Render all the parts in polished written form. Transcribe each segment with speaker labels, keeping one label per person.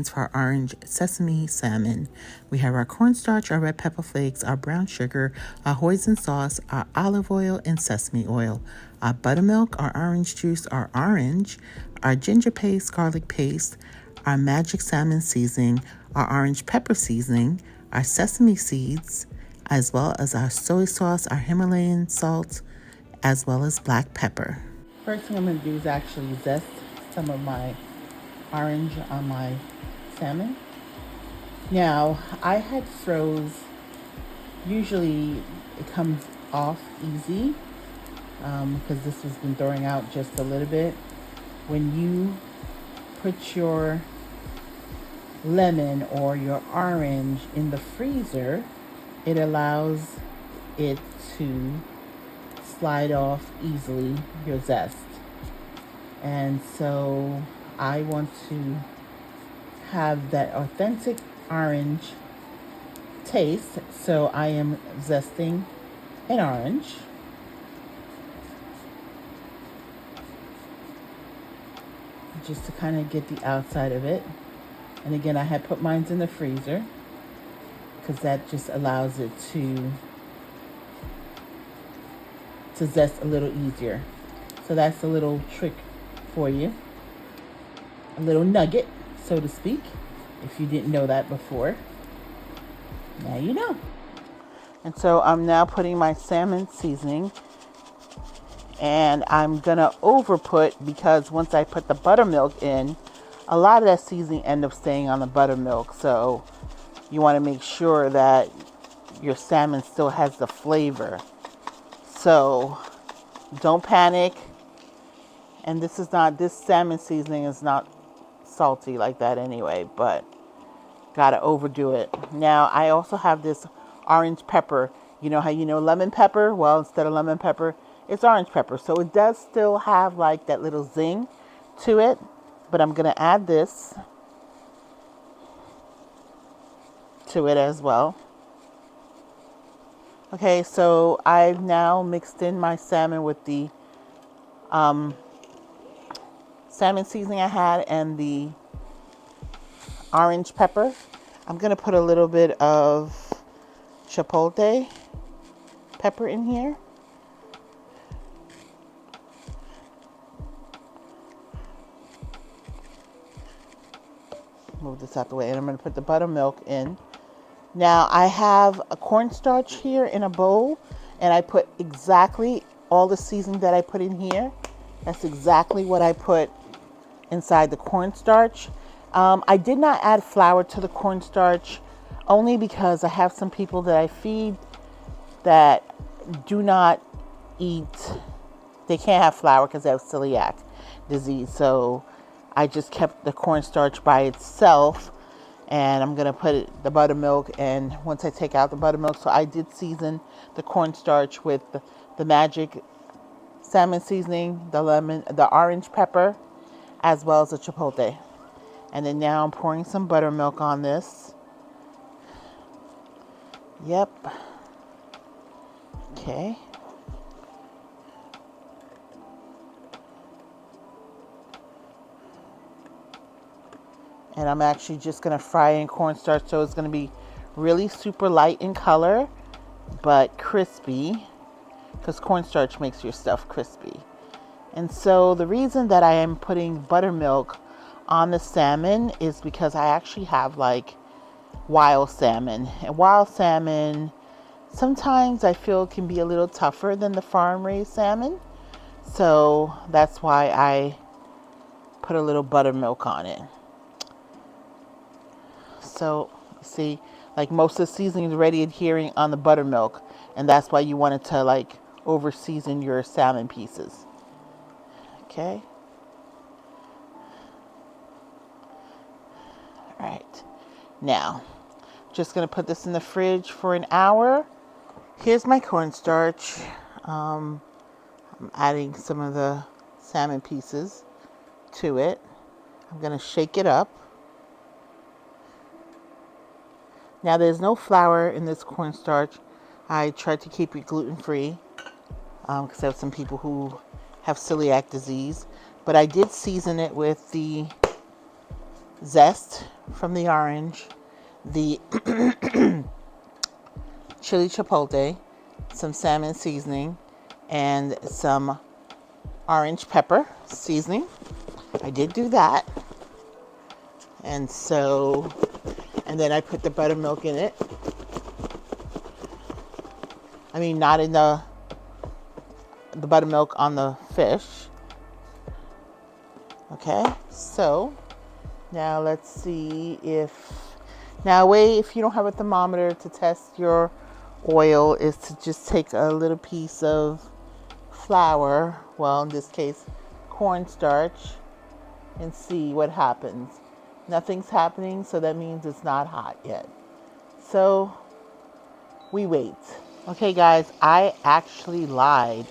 Speaker 1: ingredients for our Orange Sesame Salmon. We have our cornstarch, our red pepper flakes, our brown sugar, our hoisin sauce, our olive oil, and sesame oil, our buttermilk, our orange juice, our orange, our ginger paste, garlic paste, our magic salmon seasoning, our orange pepper seasoning, our sesame seeds, as well as our soy sauce, our Himalayan salt, as well as black pepper. First thing I'm going to do is actually zest some of my orange on my salmon. Now, I had froze. Usually it comes off easy because this has been throwing out just a little bit. When you put your lemon or your orange in the freezer, it allows it to slide off easily, your zest. And so I want to have that authentic orange taste, so I am zesting an orange. Just to kind of get the outside of it. And again, I had put mine in the freezer because that just allows it to zest a little easier. So that's a little trick for you. A little nugget, so to speak. If you didn't know that before, now you know. And so I'm now putting my salmon seasoning, and I'm gonna overput because once I put the buttermilk in, a lot of that seasoning ends up staying on the buttermilk. So you want to make sure that your salmon still has the flavor. So don't panic. And this salmon seasoning is not salty like that anyway, but gotta overdo it. Now I also have this orange pepper. You know how you know lemon pepper? Well, instead of lemon pepper, it's orange pepper. So it does still have like that little zing to it, but I'm gonna add this to it as well. Okay, so I've now mixed in my salmon with the salmon seasoning I had and the orange pepper. I'm going to put a little bit of chipotle pepper in here. Move this out the way, and I'm going to put the buttermilk in. Now I have a cornstarch here in a bowl, and I put exactly all the seasoning that I put in here. That's exactly what I put inside the cornstarch. I did not add flour to the cornstarch only because I have some people that I feed that do not eat, they can't have flour because they have celiac disease. So I just kept the cornstarch by itself, and I'm going to put the buttermilk, and once I take out the buttermilk, so I did season the cornstarch with the magic salmon seasoning, the lemon, the orange pepper, as well as the chipotle. And then now I'm pouring some buttermilk on this. Yep. Okay. And I'm actually just going to fry in cornstarch, so it's going to be really super light in color, but crispy, because cornstarch makes your stuff crispy. And so the reason that I am putting buttermilk on the salmon is because I actually have like wild salmon. And wild salmon sometimes I feel can be a little tougher than the farm raised salmon. So that's why I put a little buttermilk on it. So see, like most of the seasoning is already adhering on the buttermilk, and that's why you want it to like over season your salmon pieces. Okay. All right. Now, just going to put this in the fridge for an hour. Here's my cornstarch. I'm adding some of the salmon pieces to it. I'm going to shake it up. Now, there's no flour in this cornstarch. I tried to keep it gluten-free because I have some people who have celiac disease. But I did season it with the zest from the orange, the chili chipotle, some salmon seasoning, and some orange pepper seasoning. I did do that. And then I put the buttermilk in it. I mean, not in the buttermilk on the fish. Okay, so now let's see if a way if you don't have a thermometer to test your oil is to just take a little piece of flour, well, in this case, cornstarch, and see what happens. Nothing's happening, so that means it's not hot yet. So we wait. Okay, guys, I actually lied.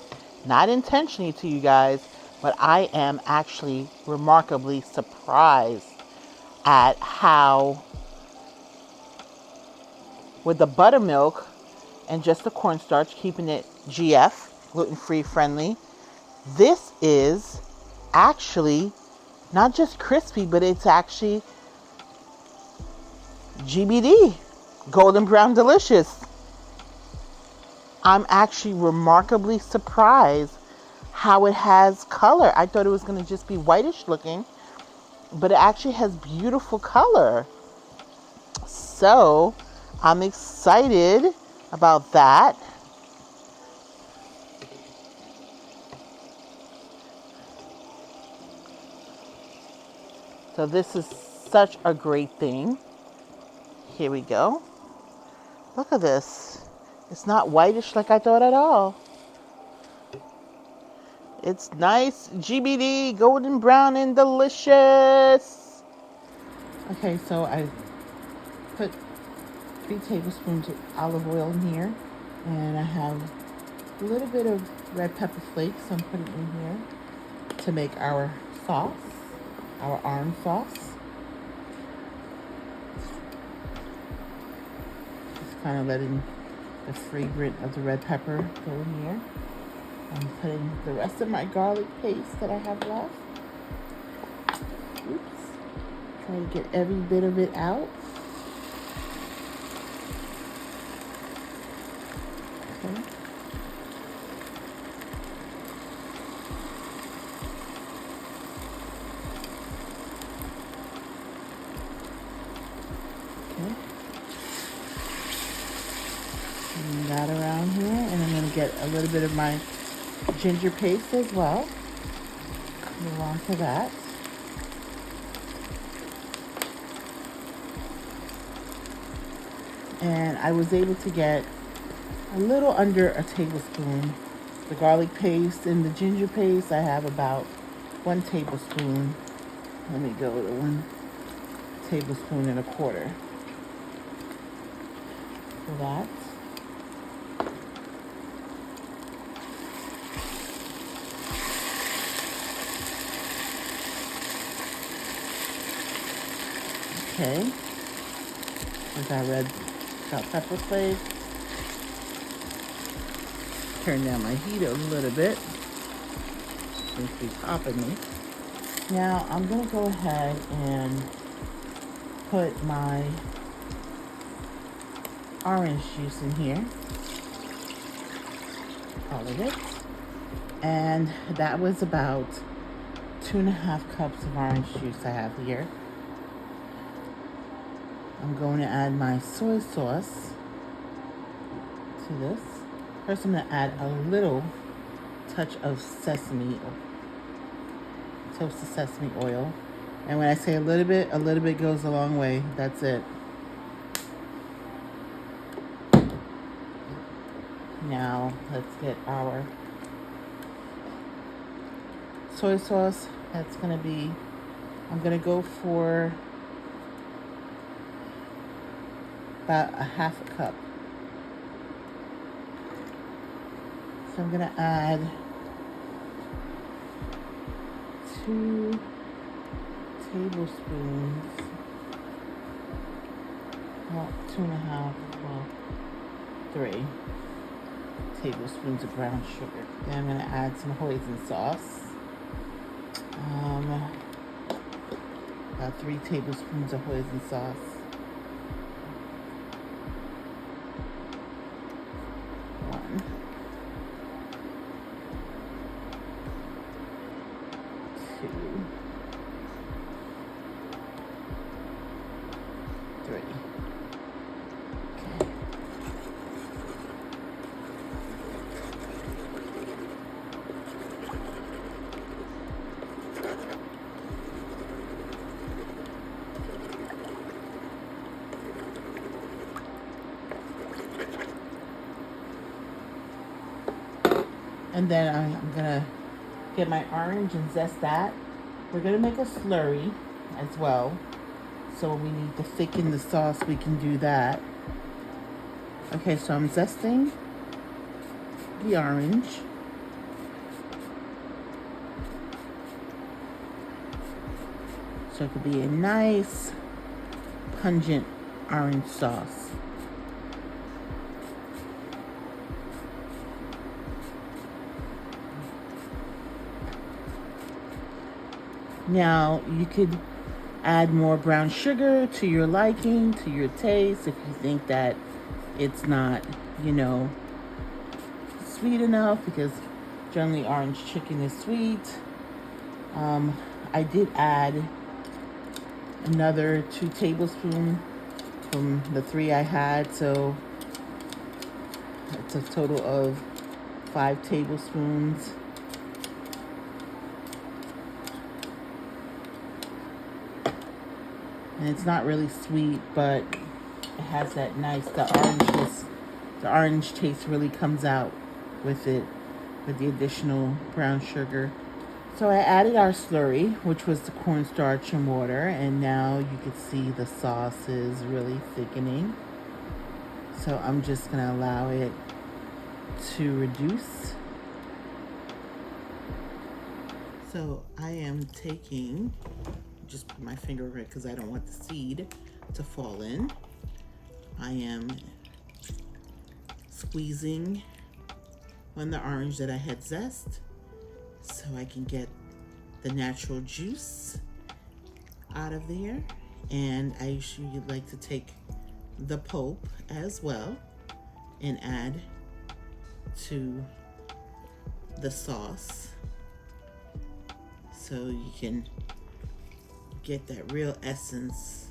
Speaker 1: Not intentionally to you guys, but I am actually remarkably surprised at how, with the buttermilk and just the cornstarch, keeping it GF, gluten-free friendly, this is actually not just crispy, but it's actually GBD, golden brown delicious. I'm actually remarkably surprised how it has color. I thought it was going to just be whitish looking, but it actually has beautiful color. So I'm excited about that. So this is such a great thing. Here we go. Look at this. It's not whitish like I thought at all. It's nice, GBD, golden brown and delicious. Okay, so I put 3 tablespoons of olive oil in here. And I have a little bit of red pepper flakes I'm putting in here to make our sauce, our orange sauce. Just kind of letting the fragrance of the red pepper go in here. I'm putting the rest of my garlic paste that I have left. Oops. Try to get every bit of it out. Okay. Okay. Bring that around here, and I'm going to get a little bit of my ginger paste as well. Move on to that. And I was able to get a little under a tablespoon. The garlic paste and the ginger paste, I have about 1 tablespoon. Let me go to 1 tablespoon and a quarter for that. Okay, with our red chopped pepper flakes. Turn down my heat a little bit. Seems to be popping me. Now I'm going to go ahead and put my orange juice in here. All of it. And that was about 2.5 cups of orange juice I have here. I'm going to add my soy sauce to this. First, I'm going to add a little touch of toasted sesame oil. And when I say a little bit goes a long way. That's it. Now, let's get our soy sauce. That's going to be, I'm going to go for about 1/2 cup. So I'm going to add 2 tablespoons, well, 2.5, well, 3 tablespoons of brown sugar. Then I'm going to add some hoisin sauce. About 3 tablespoons of hoisin sauce. 1, 2, 3. Okay. And then I'm gonna get my orange and zest that. We're gonna make a slurry as well. So when we need to thicken the sauce, we can do that. Okay, so I'm zesting the orange. So it could be a nice, pungent orange sauce. Now, you could add more brown sugar to your liking, to your taste, if you think that it's not, sweet enough, because generally orange chicken is sweet. I did add another 2 tablespoons from the 3 I had, so it's a total of 5 tablespoons. And it's not really sweet, but it has that nice, the orange taste really comes out with it, with the additional brown sugar. So I added our slurry, which was the cornstarch and water, and now you can see the sauce is really thickening. So I'm just gonna allow it to reduce. So I am taking, just put my finger over it because I don't want the seed to fall in. I am squeezing on the orange that I had zest so I can get the natural juice out of there. And I usually like to take the pulp as well and add to the sauce so you can get that real essence.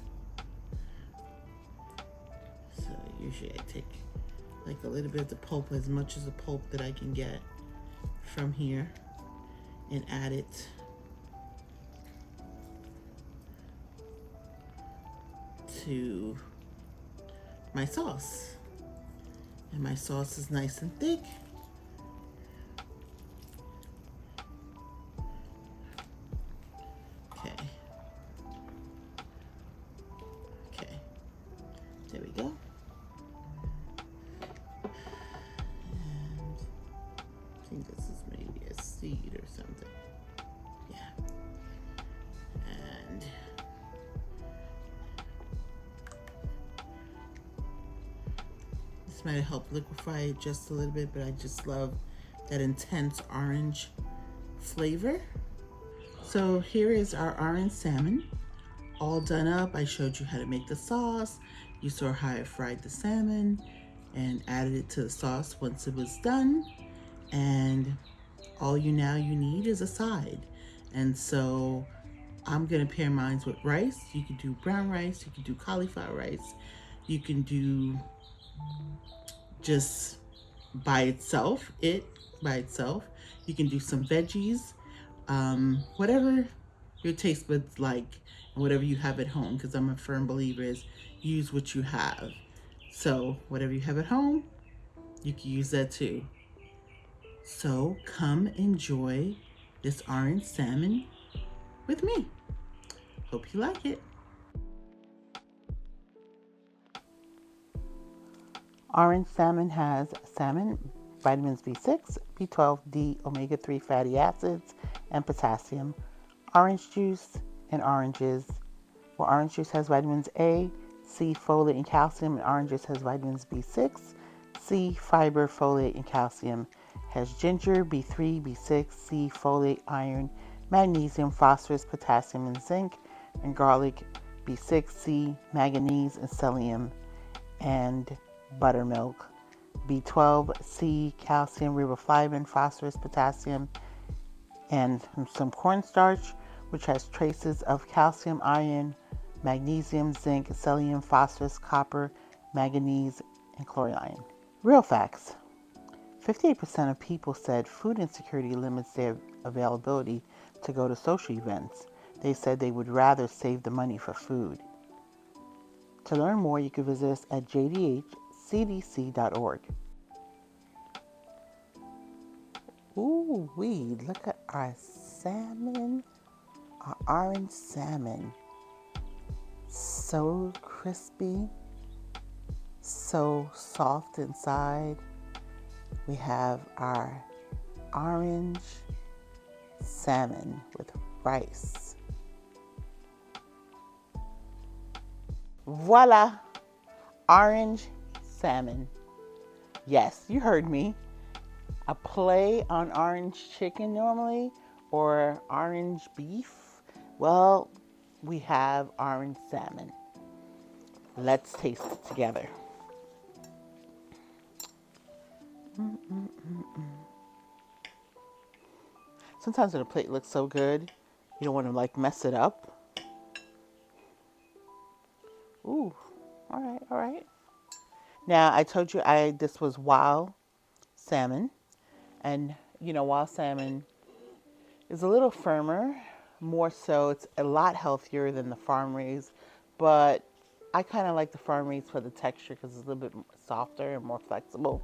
Speaker 1: So usually I take like a little bit of the pulp, as much as the pulp that I can get from here, and add it to my sauce. And my sauce is nice and thick. There we go. And I think this is maybe a seed or something. Yeah. And this might help liquefy it just a little bit, but I just love that intense orange flavor. So here is our orange salmon, all done up. I showed you how to make the sauce. You saw how I fried the salmon and added it to the sauce once it was done. And all you need is a side. And so I'm gonna pair mine with rice. You can do brown rice, you can do cauliflower rice, you can do just by itself. You can do some veggies, whatever your taste buds like, and whatever you have at home, because I'm a firm believer is use what you have. So whatever you have at home, you can use that too. So come enjoy this orange salmon with me. Hope you like it. Orange salmon has salmon, vitamins B6, B12, D, omega-3 fatty acids, and potassium. Orange juice and oranges. Well, orange juice has vitamins A, C, folate, and calcium, and orange juice has vitamins B6, C, fiber, folate, and calcium. Has ginger, B3, B6, C, folate, iron, magnesium, phosphorus, potassium, and zinc. and garlic, B6, C, manganese, and selenium, and buttermilk, B12, C, calcium, riboflavin, phosphorus, potassium, and some cornstarch, which has traces of calcium, iron, magnesium, zinc, selenium, phosphorus, copper, manganese, and chlorine. Real facts. 58% of people said food insecurity limits their availability to go to social events. They said they would rather save the money for food. To learn more, you can visit us at jdhcdc.org. Ooh, look at our salmon, our orange salmon. So crispy, so soft inside. We have our orange salmon with rice. Voila! Orange salmon. Yes, you heard me. A play on orange chicken normally, or orange beef. Well, we have orange salmon. Let's taste it together. Sometimes when a plate looks so good, you don't want to mess it up. Ooh, all right. Now I told you this was wild salmon, and wild salmon is a little firmer, more so. It's a lot healthier than the farm raised, but I kind of like the farm raised for the texture because it's a little bit softer and more flexible.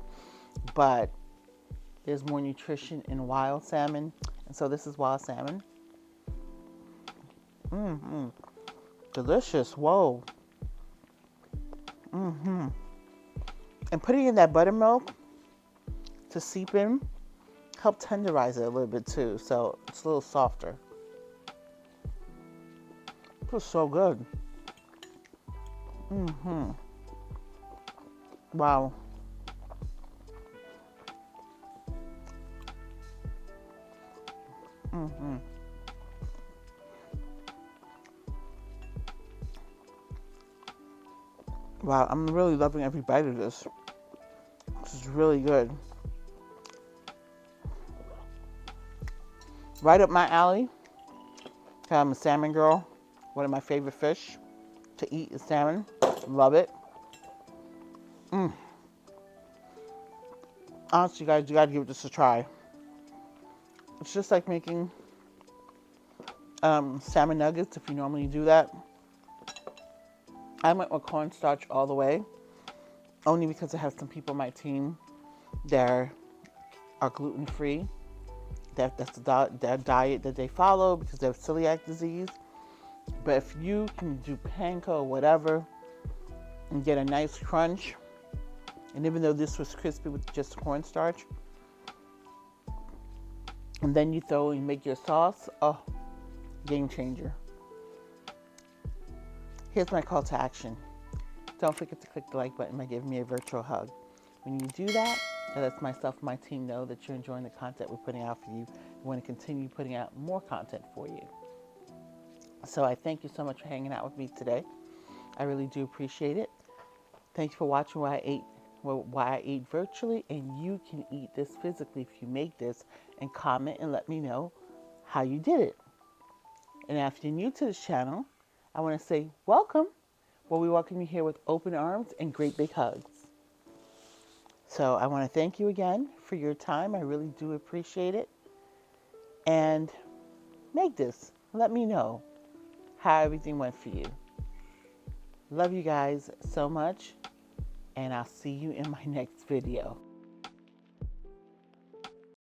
Speaker 1: But there's more nutrition in wild salmon, and so this is wild salmon. Delicious. Whoa. And putting in that buttermilk to seep in help tenderize it a little bit too, so it's a little softer. It was so good. Wow. Wow, I'm really loving every bite of this. This is really good. Right up my alley. I'm a salmon girl. One of my favorite fish to eat is salmon. Love it. Honestly, guys, you gotta give this a try. It's just like making salmon nuggets if you normally do that. I went with cornstarch all the way, only because I have some people on my team that are gluten-free. That's the diet that they follow because they have celiac disease. But if you can do panko or whatever and get a nice crunch, and even though this was crispy with just cornstarch, and then you make your sauce, game changer. Here's my call to action. Don't forget to click the like button by giving me a virtual hug. When you do that, it lets myself and my team know that you're enjoying the content we're putting out for you. We want to continue putting out more content for you. So I thank you so much for hanging out with me today. I really do appreciate it. Thank you for watching why I ate virtually, and you can eat this physically if you make this, and comment and let me know how you did it. And if you're new to this channel, I want to say welcome. Well, we welcome you here with open arms and great big hugs. So I want to thank you again for your time. I really do appreciate it. And make this. Let me know how everything went for you. Love you guys so much. And I'll see you in my next video.